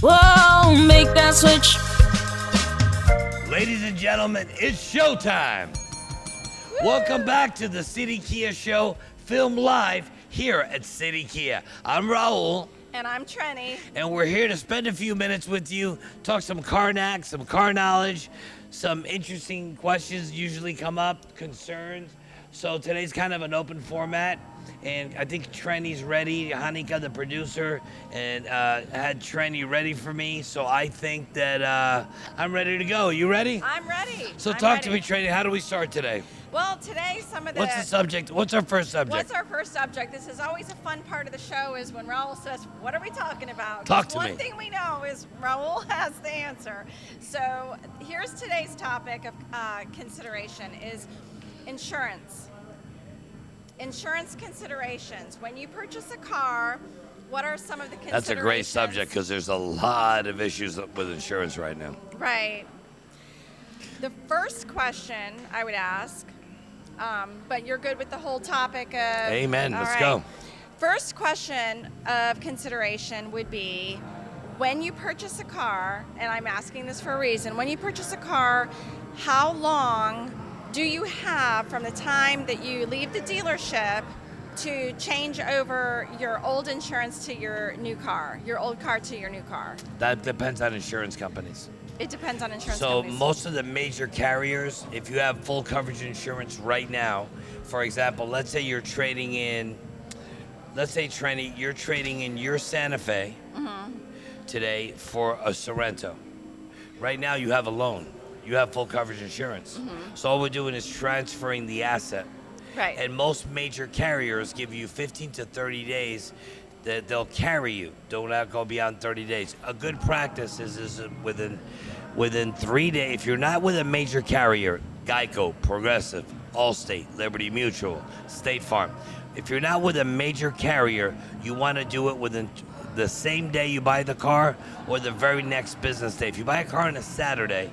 Whoa, make that switch. Ladies and gentlemen, it's showtime. Welcome back to the City Kia Show, filmed live here at City Kia. I'm Raul. And I'm Trenny. And we're here to spend a few minutes with you, talk some car knack, some car knowledge, some interesting questions usually come up, concerns. So today's kind of an open format. And I think Trenny's ready. Hanika, the producer, and had Trenny ready for me. So I think that I'm ready to go. You ready? I'm ready. So talk to me, Trenny. How do we start today? Well, today some of the... What's the subject? What's our first subject? What's our first subject? This is always a fun part of the show is when Raul says, what are we talking about? Talk to me. One thing we know is Raul has the answer. So here's today's topic of consideration is insurance. Insurance considerations. When you purchase a car, what are some of the considerations? That's a great subject because there's a lot of issues with insurance right now. Right. The first question I would ask, but you're good with the whole topic of... Amen. All Let's right. go. First question of consideration would be, when you purchase a car, and I'm asking this for a reason, when you purchase a car, how long do you have from the time that you leave the dealership to change over your old insurance to your new car, your old car to your new car? That depends on insurance companies. It depends on insurance So companies. most of the major carriers, if you have full coverage insurance right now, for example, let's say you're trading in, Trenny, you're trading in your Santa Fe today for a Sorento. Right now you have a loan. You have full coverage insurance. So all we're doing is transferring the asset. Right. And most major carriers give you 15 to 30 days that they'll carry you. Don't have to go beyond 30 days. A good practice is within 3 days. If you're not with a major carrier, Geico, Progressive, Allstate, Liberty Mutual, State Farm. If you're not with a major carrier, you want to do it within the same day you buy the car or the very next business day. If you buy a car on a Saturday,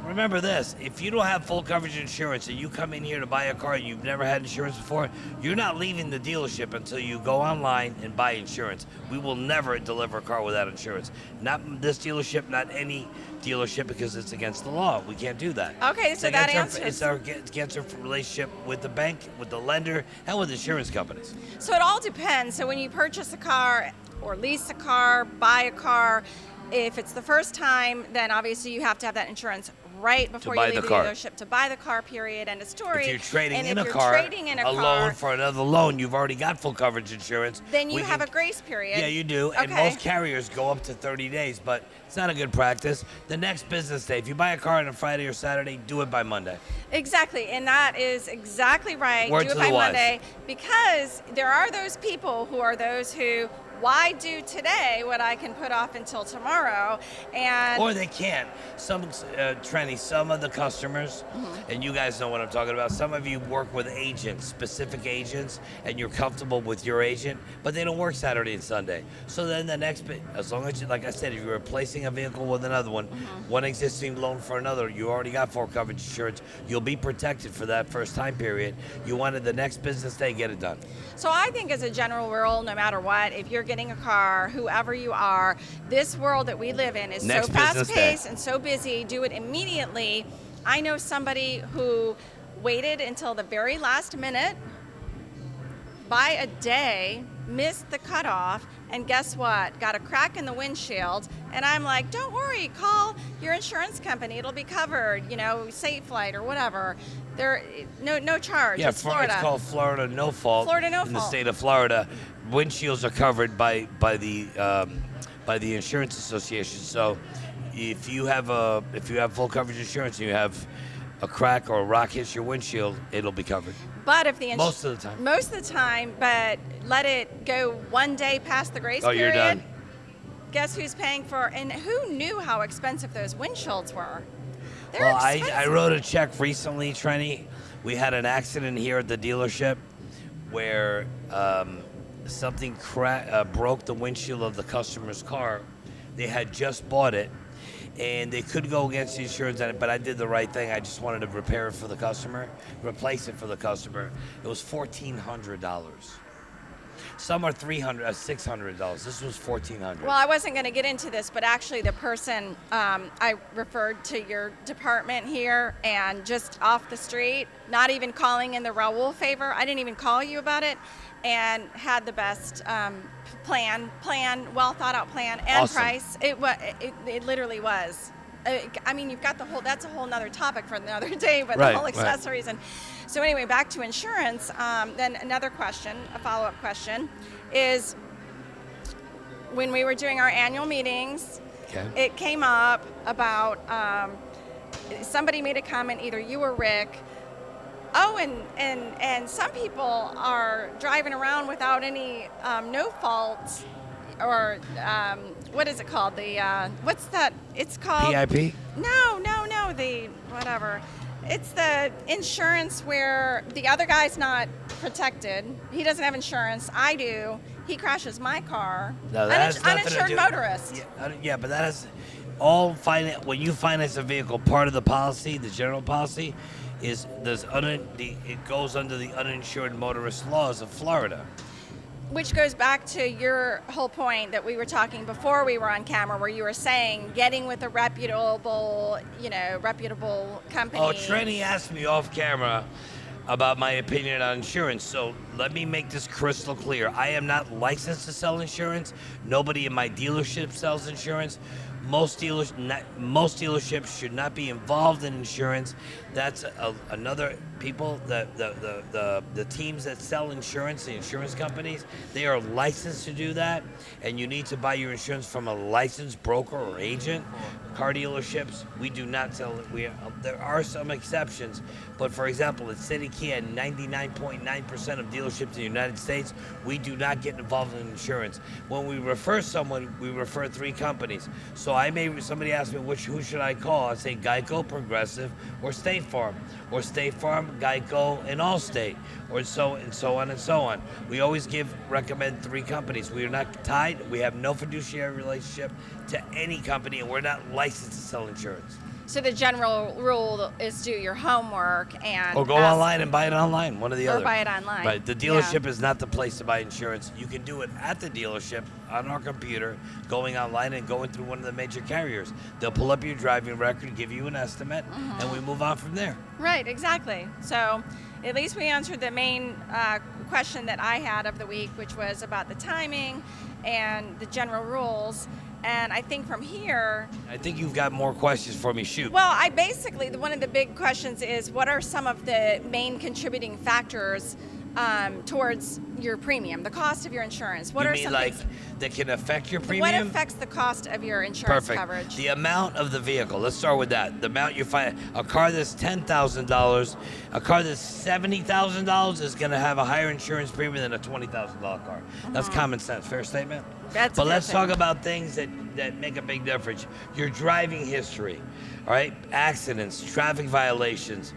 remember this, if you don't have full coverage insurance and you come in here to buy a car and you've never had insurance before, you're not leaving the dealership until you go online and buy insurance. We will never deliver a car without insurance. Not this dealership, not any dealership, because it's against the law. We can't do that. Okay, so that answers. It's against our relationship with the bank, with the lender, and with insurance companies. So it all depends. So when you purchase a car or lease a car, buy a car, if it's the first time, then obviously you have to have that insurance right before you leave the dealership to buy the car, period, end of story. If you're trading in a car, loan for another loan, you've already got full coverage insurance. Then you have a grace period. Yeah, you do. Okay. And most carriers go up to 30 days, but it's not a good practice. The next business day, if you buy a car on a Friday or Saturday, do it by Monday. Exactly, and that is exactly right. Word do to it by the wise. Monday, because there are those people who are those who, why do today what I can put off until tomorrow? And or they can't. Trenny, some of the customers, and you guys know what I'm talking about, some of you work with agents, specific agents, and you're comfortable with your agent, but they don't work Saturday and Sunday. So then the next bit, as long as, like I said, if you're replacing a vehicle with another one, one existing loan for another, you already got full coverage insurance, you'll be protected for that first time period. You wanted the next business day, get it done. So I think as a general rule, no matter what, if you're getting a car, whoever you are, this world that we live in is Next so business fast-paced day. and so busy. Do it immediately. I know somebody who waited until the very last minute, by a day, missed the cutoff, and guess what? Got a crack in the windshield. And I'm like, don't worry, call your insurance company. It'll be covered, Safe Flight or whatever. There, no charge. Yeah, it's Florida. It's called Florida No Fault. Florida No in the Fault. state of Florida. Windshields are covered by the insurance association. So if you have full coverage insurance and you have a crack or a rock hits your windshield, it'll be covered. But if the most of the time. Most of the time, but let it go one day past the grace period. You're done. Guess who's paying for? And who knew how expensive those windshields were? They're Well, expensive. I wrote a check recently, Trenny. We had an accident here at the dealership where something broke the windshield of the customer's car. They had just bought it, and they could go against the insurance on it, but I did the right thing. I just wanted to repair it for the customer, replace it for the customer. It was $1,400. Some are $300, $600. This was $1,400. Well, I wasn't going to get into this, but actually the person, I referred to your department here, and just off the street, not even calling in the Raul favor. I didn't even call you about it, and had the best plan, well thought out plan, and Awesome. price. It literally was. I mean, you've got the whole, that's a whole nother topic for another day, but Right, the whole right. accessories. And so anyway, back to insurance. Then another question, a follow-up question, is when we were doing our annual meetings, Okay. it came up about somebody made a comment, either you or Rick. Oh, and some people are driving around without any no fault, or what is it called? The what's that? It's called PIP? No. The whatever. It's the insurance where the other guy's not protected. He doesn't have insurance. I do. He crashes my car. No, that has nothing to Uninsured do- motorist. Yeah, but that is all finance. When you finance a vehicle, part of the policy, the general policy, is it goes under the uninsured motorist laws of Florida. Which goes back to your whole point that we were talking before we were on camera, where you were saying getting with a reputable company. Oh, Trenny asked me off camera about my opinion on insurance. So let me make this crystal clear. I am not licensed to sell insurance. Nobody in my dealership sells insurance. Most dealerships should not be involved in insurance. That's another people, the teams that sell insurance, the insurance companies, they are licensed to do that, and you need to buy your insurance from a licensed broker or agent. Car dealerships, we do not sell it. There are some exceptions, but for example, at City Kia, 99.9% of dealerships in the United States, we do not get involved in insurance. When we refer someone, we refer 3 companies. So somebody asked me who should I call? I say Geico, Progressive, or State Farm, Geico, and Allstate, or so on and so on. We always recommend 3 companies. We are not tied. We have no fiduciary relationship to any company, and we're not licensed to sell insurance. So the general rule is do your homework and Or go ask- online and buy it online, one or the Or other. buy it online. Right. The dealership is not the place to buy insurance. You can do it at the dealership on our computer, going online and going through one of the major carriers. They'll pull up your driving record, give you an estimate, and we move on from there. Right, exactly. So at least we answered the main question that I had of the week, which was about the timing and the general rules. And I think from here, I think you've got more questions for me. Shoot. well, one of the big questions is, what are some of the main contributing factors towards your premium, the cost of your insurance? What you are mean some like things? that can affect your What premium? affects the cost of your insurance Perfect. coverage? The amount of the vehicle. Let's start with that. The amount you find. A car that's $10,000, a car that's $70,000 is going to have a higher insurance premium than a $20,000 car. That's common sense. Fair statement. That's But a let's fair talk statement. about things that make a big difference. Your driving history, all right? Accidents, traffic violations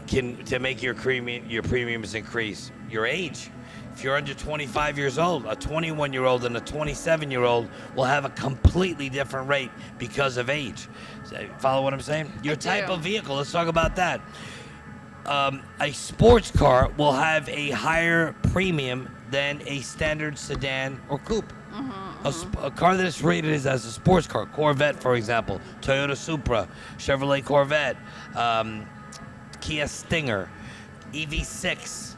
can make your premiums increase. Your age. If you're under 25 years old, a 21-year-old and a 27-year-old will have a completely different rate because of age. Follow what I'm saying? Your type do. of vehicle, let's talk about that. A sports car will have a higher premium than a standard sedan or coupe. A car that is rated as a sports car, Corvette, for example, Toyota Supra, Chevrolet Corvette, Kia Stinger, EV6,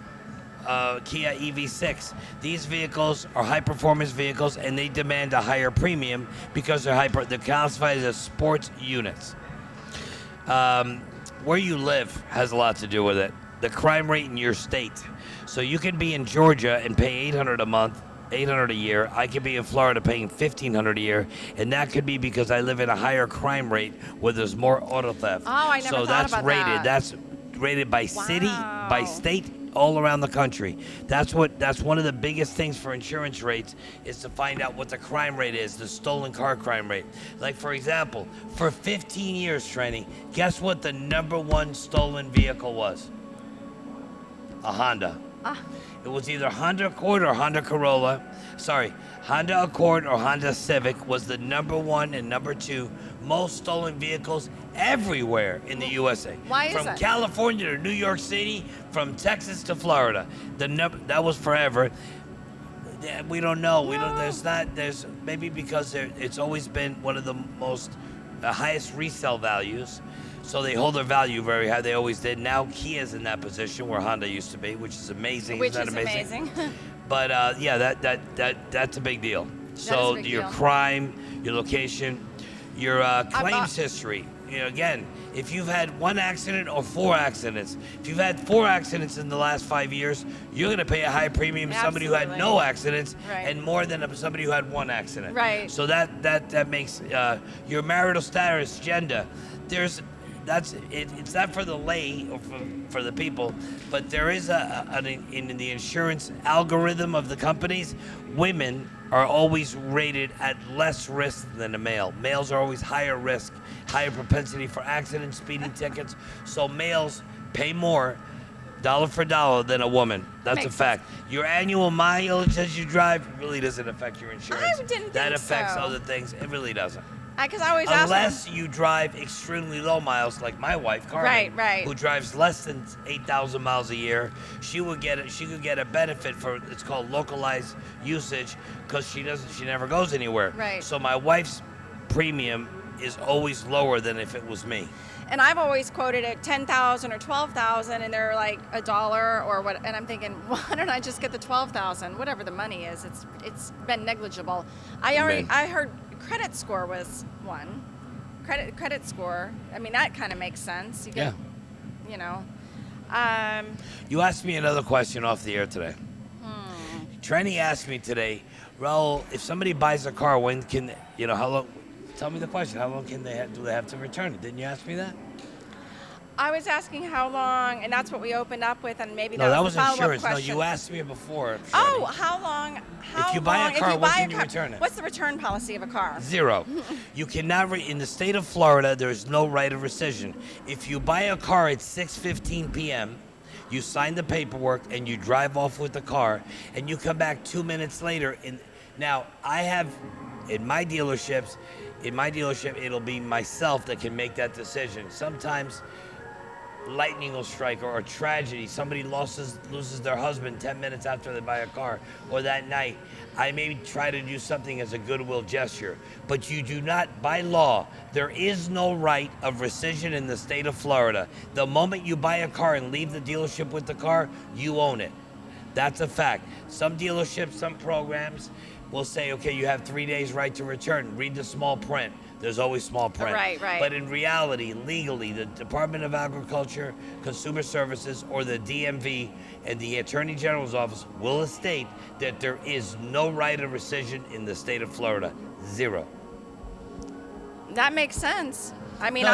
Kia EV6. These vehicles are high-performance vehicles, and they demand a higher premium because they're classified as sports units. Where you live has a lot to do with it. The crime rate in your state. So you can be in Georgia and pay $800 a month, $800 a year. I could be in Florida paying $1,500 a year, and that could be because I live in a higher crime rate where there's more auto theft. Oh, I never so thought that's about rated. that. That's rated by city, by Wow. state, all around the country. That's one of the biggest things for insurance rates is to find out what the crime rate is, the stolen car crime rate. Like, for example, for 15 years, Trenny, guess what the #1 stolen vehicle was? A Honda. It was either Honda Accord or Honda Corolla. Sorry, Honda Accord or Honda Civic was the #1 and #2 most stolen vehicles everywhere in the USA. Why is From that? California to New York City, from Texas to Florida. That was forever. Yeah, we don't know. We don't. There's maybe because it's always been one of the highest resale values, so they hold their value very high. They always did. Now Kia's in that position where Honda used to be, which is amazing. Which Isn't that is amazing? amazing. But yeah, that's a big deal. So big your deal. crime, your location, your claims history. You know, again, if you've had 1 accident or 4 accidents, if you've had 4 accidents in the last 5 years, you're going to pay a high premium than somebody who had no accidents, and more than somebody who had 1 accident. Right. So that makes your marital status, gender. It's not for the lay or for the people, but there is in the insurance algorithm of the companies, women are always rated at less risk than a male. Males are always higher risk, higher propensity for accidents, speeding tickets. So males pay more, dollar for dollar, than a woman. That's a fact. Your annual mileage as you drive really doesn't affect your insurance. I didn't think that affects so. other things. It really doesn't. Because I always ask Unless you drive extremely low miles, like my wife, Carmen, who drives less than 8,000 miles a year, she could get a benefit for, it's called localized usage, because she never goes anywhere. Right. So my wife's premium is always lower than if it was me. And I've always quoted it 10,000 or 12,000, and they're like $1 or what, and I'm thinking, why don't I just get the 12,000? Whatever the money is, it's been negligible. I heard credit score was one. Credit score. I mean, that kind of makes sense. You get, you know. You asked me another question off the air today. Trenny asked me today, Raul, if somebody buys a car, when can how long? Tell me the question. How long do they have to return it? Didn't you ask me that? I was asking how long, and that's what we opened up with, and maybe that was the follow-up insurance. question. No, you asked me before. Oh, how long? If you buy a car, when can you return it? What's the return policy of a car? 0. You cannot, in the state of Florida, there is no right of rescission. If you buy a car at 6:15 p.m., you sign the paperwork and you drive off with the car, and you come back 2 minutes later. Now, I have, in my dealership, it'll be myself that can make that decision. Sometimes lightning will strike or a tragedy. Somebody loses their husband 10 minutes after they buy a car, or that night. I may try to do something as a goodwill gesture, but you do not, by law, there is no right of rescission in the state of Florida. The moment you buy a car and leave the dealership with the car, you own it. That's a fact. Some dealerships, some programs will say, okay, you have 3 days right to return. Read the small print. There's always small print. Right. But in reality, legally, the Department of Agriculture, Consumer Services, or the DMV and the Attorney General's office will state that there is no right of rescission in the state of Florida. 0. That makes sense. I mean,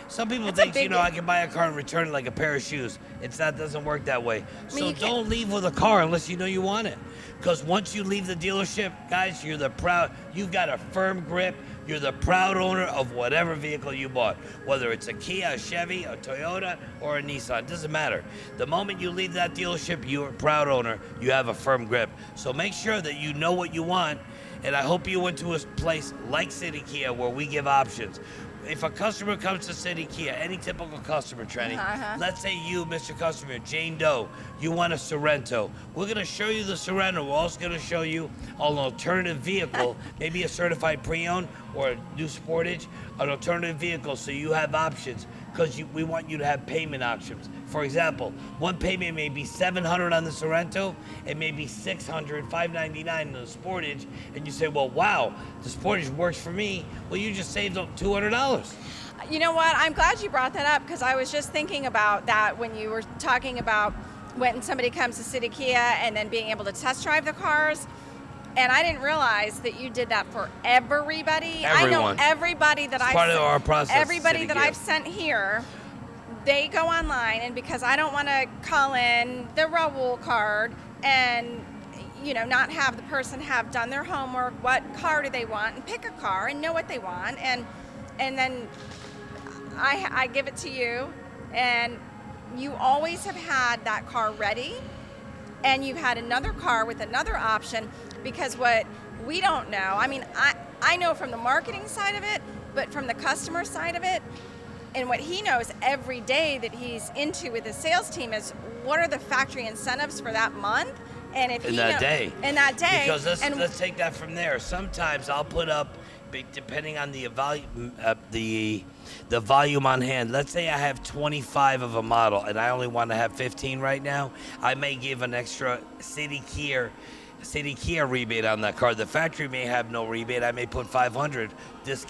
some people think, I can buy a car and return it like a pair of shoes. Doesn't work that way. So don't leave with a car unless you know you want it. Because once you leave the dealership, guys, you've got a firm grip. You're the proud owner of whatever vehicle you bought, whether it's a Kia, a Chevy, a Toyota, or a Nissan. It doesn't matter. The moment you leave that dealership, you're a proud owner. You have a firm grip. So make sure that you know what you want. And I hope you went to a place like City Kia where we give options. If a customer comes to City Kia, any typical customer, Trenny, let's say you, Mr. Customer, Jane Doe, you want a Sorento. We're going to show you the Sorento. We're also going to show you an alternative vehicle, maybe a certified pre-owned or a new Sportage, an alternative vehicle so you have options, because we want you to have payment options. For example, one payment may be $700 on the Sorento and maybe $600, $599 on the Sportage, and you say, well, wow, the Sportage works for me. Well, you just saved $200. You know what? I'm glad you brought that up, because I was just thinking about that when you were talking about when somebody comes to City Kia and then being able to test drive the cars. And I didn't realize that you did that for everybody. Everyone. I know everybody that part of our process. Everybody that I've sent here, they go online, and because I don't want to call in the Raul card and not have the person have done their homework, what car do they want, and pick a car and know what they want, and then I give it to you, and you always have had that car ready, and you've had another car with another option. Because what we don't know, I mean, I know from the marketing side of it, but from the customer side of it, and what he knows every day that he's into with his sales team is what are the factory incentives for that month, And if in that day. In that day. Because let's take that from there. Sometimes I'll put up, depending on the volume on hand. Let's say I have 25 of a model and I only want to have 15 right now. I may give an extra City Kia rebate on that car. The factory may have no rebate. I may put 500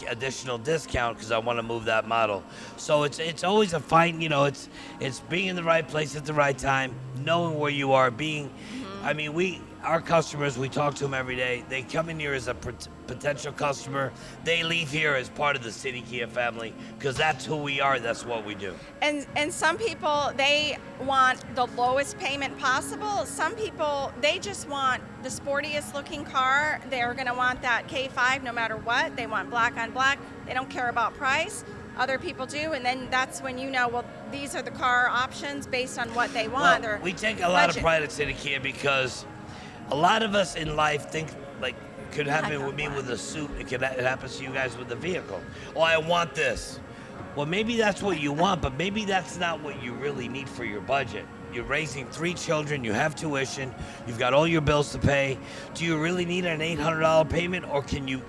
additional discount because I want to move that model. So it's always a fine, it's being in the right place at the right time, knowing where you are, I mean, our customers, we talk to them every day. They come in here as a potential customer. They leave here as part of the City Kia family because that's who we are. That's what we do. And some people, they want the lowest payment possible. Some people, they just want the sportiest looking car. They're going to want that K5 no matter what. They want black on black. They don't care about price. Other people do, and then that's when well, these are the car options based on what they want. Well, we take a lot of pride at City Kia because a lot of us in life think, like, it could happen with me with a suit. It happens to you guys with a vehicle. Oh, I want this. Well, maybe that's what you want, but maybe that's not what you really need for your budget. You're raising 3 children, you have tuition, you've got all your bills to pay. Do you really need an $800 payment, or can you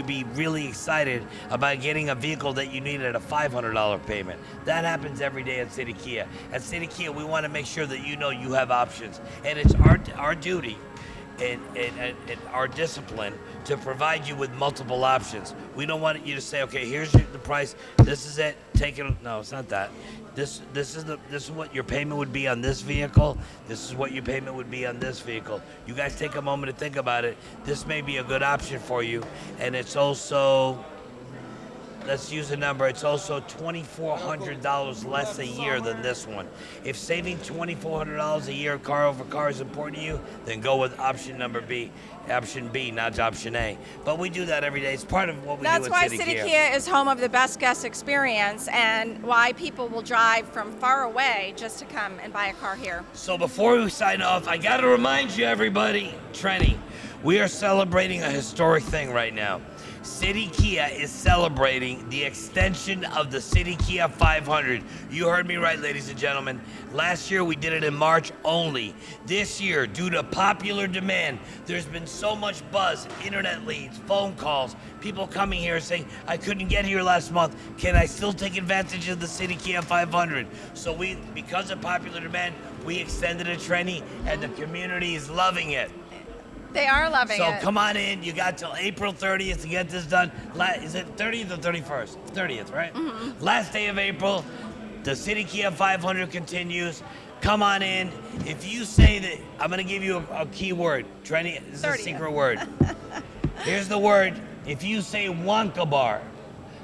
be really excited about getting a vehicle that you need at a $500 payment? That happens every day at City Kia. At City Kia, we want to make sure that you have options, and it's our duty and our discipline to provide you with multiple options. We don't want you to say, okay, here's the price, this is it, take it. No, it's not that. This is what your payment would be on this vehicle. This is what your payment would be on this vehicle. You guys take a moment to think about it. This may be a good option for you, and it's also, let's use a number, it's also $2,400 less a year than this one. If saving $2,400 a year car over car is important to you, then go with option B, not option A. But we do that every day. It's part of what we do at City Kia. That's why City Kia is home of the best guest experience and why people will drive from far away just to come and buy a car here. So before we sign off, I got to remind you, everybody, Trenny, we are celebrating a historic thing right now. City Kia is celebrating the extension of the City Kia 500. You heard me right, ladies and gentlemen. Last year we did it in March only. This year, due to popular demand, there's been so much buzz, internet leads, phone calls, people coming here saying, I couldn't get here last month. Can I still take advantage of the City Kia 500? So because of popular demand, we extended it, Trenny, and the community is loving it. They are loving it. So come on in. You got till April 30th to get this done. Is it 30th or 31st? 30th, right? Mm-hmm. Last day of April. The City Kia 500 continues. Come on in. If you say that, I'm going to give you a key word. Trenny, this is 30th. A secret word. Here's the word. If you say Wonka bar,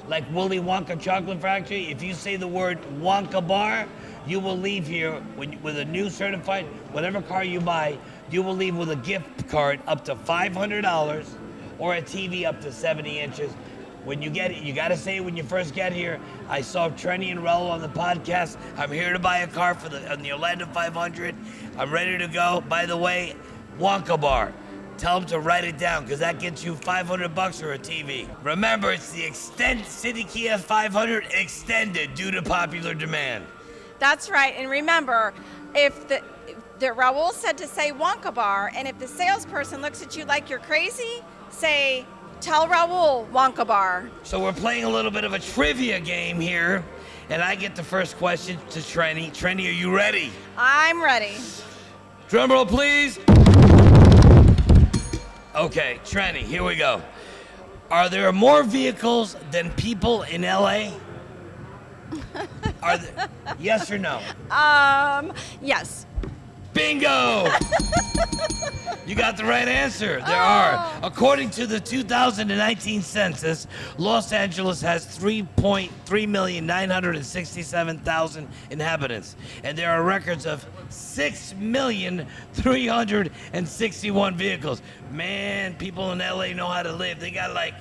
like Willy Wonka Chocolate Factory, if you say the word Wonka bar, you will leave here with a new certified, whatever car you buy, you will leave with a gift card up to $500 or a TV up to 70 inches. When you get it, you got to say it when you first get here. I saw Trenny and Raul on the podcast. I'm here to buy a car on the Orlando 500. I'm ready to go. By the way, Wonka bar. Tell them to write it down because that gets you $500 or a TV. Remember, it's the City Kia 500 extended due to popular demand. That's right. And remember, if the Raul said to say Wonka bar, and if the salesperson looks at you like you're crazy, say, tell Raul Wonka bar. So we're playing a little bit of a trivia game here, and I get the first question to Trenny. Trenny, are you ready? I'm ready. Drum roll, please. Okay, Trenny, here we go. Are there more vehicles than people in LA? Yes or no? Yes. Bingo! You got the right answer. There are. According to the 2019 census, Los Angeles has 3,967,000 inhabitants, and there are records of 6,361 vehicles. Man, people in LA know how to live. They got like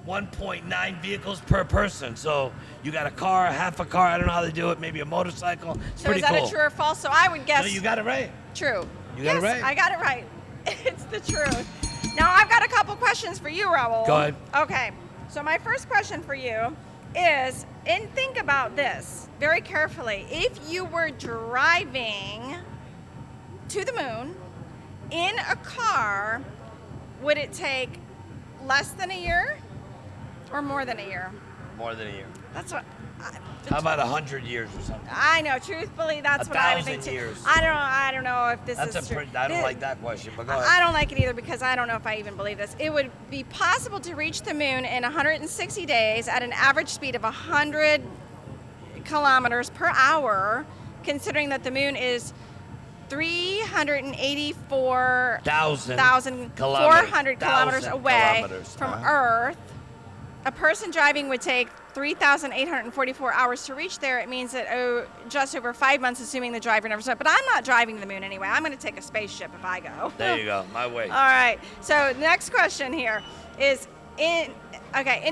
1.9 vehicles per person. So you got a car, half a car, I don't know how they do it, maybe a motorcycle. It's pretty cool. So is that a true or false? So I would guess. No, you got it right. True. You got it right. I got it right. It's the truth. Now I've got a couple questions for you, Raul. Go ahead. Okay. So my first question for you is, and think about this very carefully. If you were driving to the moon in a car, would it take less than a year or more than a year? More than a year. That's what. How about 100 years or something? I know. Truthfully, that's what I would think 1,000 too. years. I don't know if this That's is true. I don't like that question, but go ahead. I don't like it either because I don't know if I even believe this. It would be possible to reach the moon in 160 days at an average speed of 100 kilometers per hour, considering that the moon is 384,400 kilometers away from Earth. A person driving would take 3,844 hours to reach there. It means that just over 5 months, assuming the driver never stopped. But I'm not driving the moon anyway. I'm going to take a spaceship if I go. There you go, my way. All right. So the next question here is in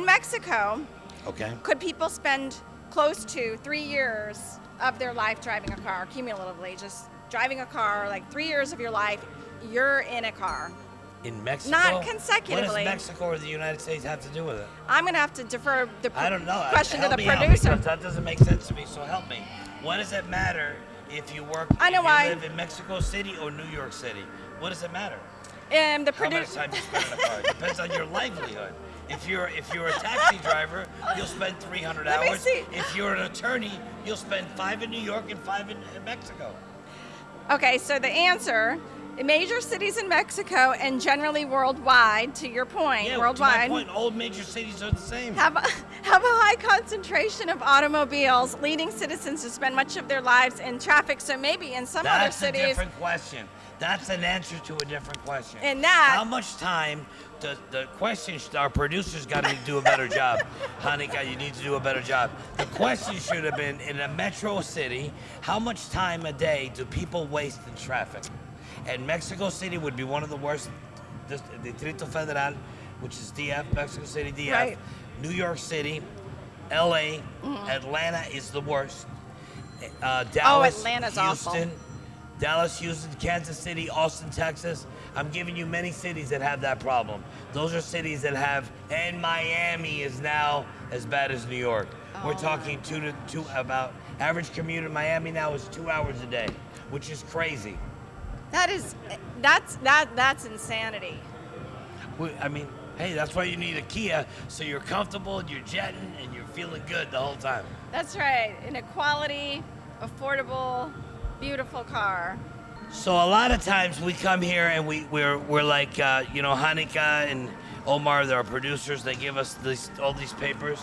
Mexico. Okay. Could people spend close to 3 years of their life driving a car cumulatively? Just driving a car, like 3 years of your life, you're in a car. In Mexico? Not consecutively. What does Mexico or the United States have to do with it? I'm going to have to defer the I don't know. question to the Help me producer. out, because that doesn't make sense to me, so help me. What does it matter if you work, I know if you why. live in Mexico City or New York City? What does it matter? The How much producer. time you spend in a car? It depends on your livelihood. If you're a taxi driver, you'll spend 300 Let me hours. see. If you're an attorney, you'll spend 5 in New York and 5 in Mexico. Okay, so the answer, major cities in Mexico and generally worldwide, to your point, Yeah, worldwide, to my point, all major cities are the same. have a high concentration of automobiles, leading citizens to spend much of their lives in traffic. So maybe in some other That's a cities, different question. That's an answer to a different question. In that- How much time does the question, our producers got to do a better job. Hanika, you need to do a better job. The question should have been, in a metro city, how much time a day do people waste in traffic? And Mexico City would be one of the worst. Distrito Federal, which is DF, Mexico City, DF. Right. New York City, LA, Atlanta is the worst. Dallas, Atlanta's Houston, awful. Dallas, Houston, Kansas City, Austin, Texas. I'm giving you many cities that have that problem. Those are cities that have, and Miami is now as bad as New York. We're talking about average commute in Miami now is 2 hours a day, which is crazy. that's insanity. I mean, hey, that's why you need a Kia, so you're comfortable, you're jetting, and you're feeling good the whole time. That's right. In a quality, affordable, beautiful car. So a lot of times we come here and we're like, Hanika and Omar, they're our producers. They give us all these papers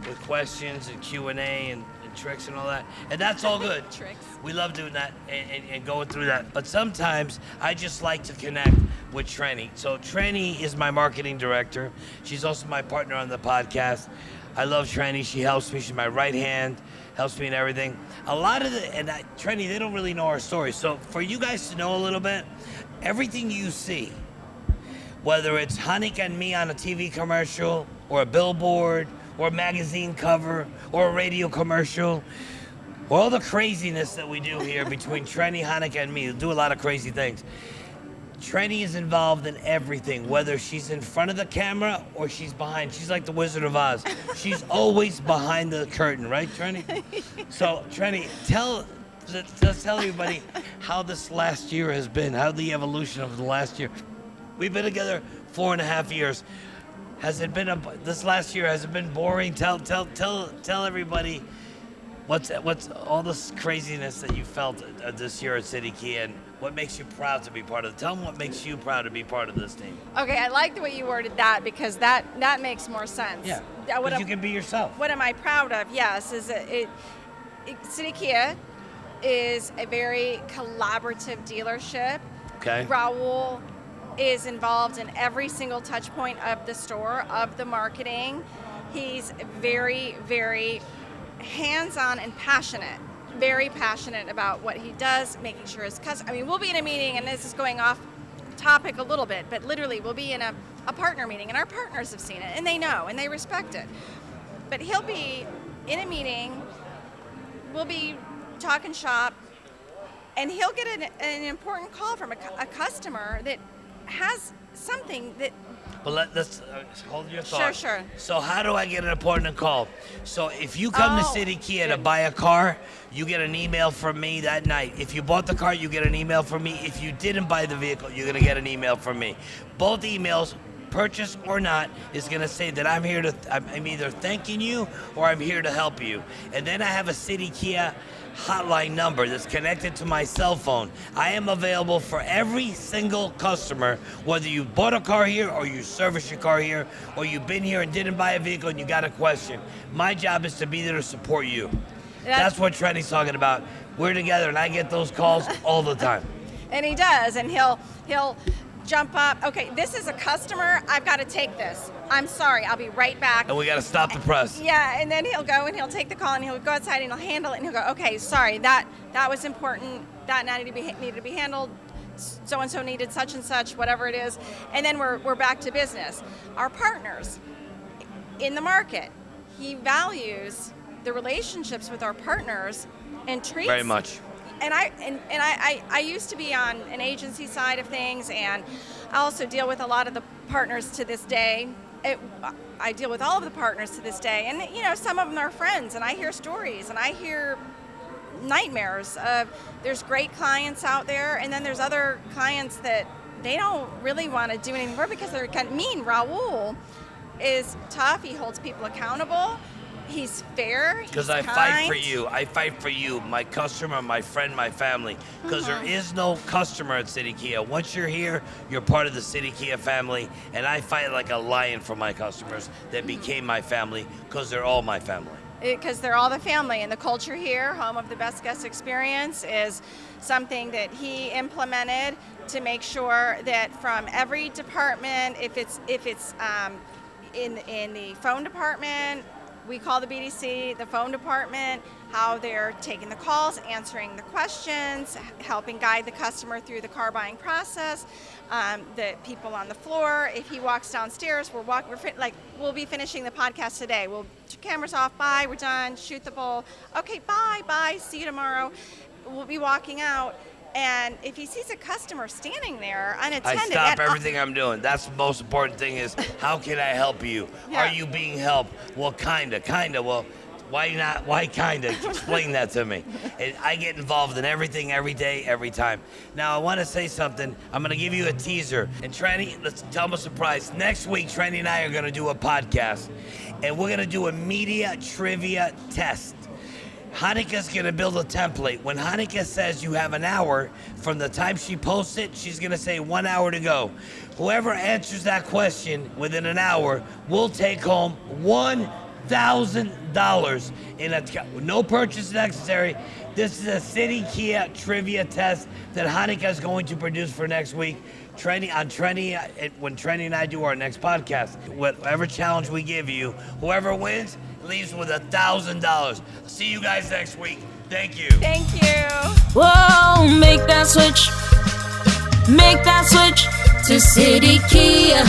with questions and Q&A and tricks and all that. And that's all good. Tricks. We love doing that and going through that. But sometimes I just like to connect with Trenny. So Trenny is my marketing director. She's also my partner on the podcast. I love Trenny. She helps me. She's my right hand. Helps me in everything. A lot of Trenny, they don't really know our story. So for you guys to know a little bit, everything you see, whether it's Hanika and me on a TV commercial or a billboard or a magazine cover or a radio commercial, all the craziness that we do here between Trenny, Hanika, and me, we do a lot of crazy things. Trenny is involved in everything, whether she's in front of the camera or she's behind. She's like the Wizard of Oz. She's always behind the curtain, right, Trenny? So, Trenny, let's tell everybody how this last year has been, how the evolution of the last year. We've been together 4.5 years. Has it been this last year? Has it been boring? Tell everybody what's all this craziness that you felt this year at City Kia, and what makes you proud to be part of it? Tell them what makes you proud to be part of this team. Okay, I like the way you worded that because that makes more sense. Yeah, What because you can be yourself. What am I proud of? Yes, is City Kia is a very collaborative dealership. Okay. Raul is involved in every single touch point of the store, of the marketing. He's very, very hands-on and passionate. Very passionate about what he does, making sure his customers. I mean, we'll be in a meeting, and this is going off topic a little bit, but literally we'll be in a partner meeting, and our partners have seen it, and they know, and they respect it. But he'll be in a meeting, we'll be talking shop, and he'll get an important call from a customer that has something that But let's hold your thought. Sure. So how do I get an appointment call? So if you come to City Kia to buy a car, you get an email from me that night. If you bought the car, you get an email from me. If you didn't buy the vehicle, you're gonna get an email from me. Both emails, purchase or not, is gonna say that I'm either thanking you or I'm here to help you. And then I have a City Kia hotline number that's connected to my cell phone. I am available for every single customer, whether you bought a car here or you service your car here, or you've been here and didn't buy a vehicle and you got a question. My job is to be there to support you. That's what Trendy's talking about. We're together and I get those calls all the time. And he does, and he'll jump up. Okay, this is a customer. I've got to take this. I'm sorry. I'll be right back. And we got to stop the press. Yeah, and then he'll go and he'll take the call and he'll go outside and he'll handle it and he'll go, okay, sorry, that was important. That needed to be handled. So and so needed such and such, whatever it is, and then we're back to business. Our partners in the market. He values the relationships with our partners and treats very much. And I used to be on an agency side of things, and I also deal with a lot of the partners to this day. I deal with all of the partners to this day, and you know, some of them are friends, and I hear stories, and I hear nightmares of there's great clients out there, and then there's other clients that they don't really want to do anything for because they're kind of mean. Raul is tough. He holds people accountable. He's fair. Because I fight for you. I fight for you, my customer, my friend, my family. Because there is no customer at City Kia. Once you're here, you're part of the City Kia family. And I fight like a lion for my customers that became my family because they're all my family. Because they're all the family, and the culture here, home of the best guest experience, is something that he implemented to make sure that from every department, if it's in the phone department, we call the BDC, the phone department, how they're taking the calls, answering the questions, helping guide the customer through the car buying process, the people on the floor. If he walks downstairs, we'll be finishing the podcast today. We'll cameras off, bye, we're done, shoot the bull. Okay, bye, see you tomorrow. We'll be walking out. And if he sees a customer standing there unattended, I stop everything I'm doing. That's the most important thing is, how can I help you? Yeah. Are you being helped? Well, kinda. Well, why not? Why kinda? Explain that to me. And I get involved in everything, every day, every time. Now, I want to say something. I'm going to give you a teaser. And Trenny, let's tell them a surprise. Next week, Trenny and I are going to do a podcast. And we're going to do a media trivia test. Hannike's going to build a template. When Hannike says you have an hour, from the time she posts it, she's going to say 1 hour to go. Whoever answers that question within an hour will take home $1,000 no purchase necessary. This is a City Kia trivia test that Hannike is going to produce for next week. When Trenny and I do our next podcast, whatever challenge we give you, whoever wins leaves with $1,000. See you guys next week. Thank you. Thank you. Whoa, make that switch to City Kia,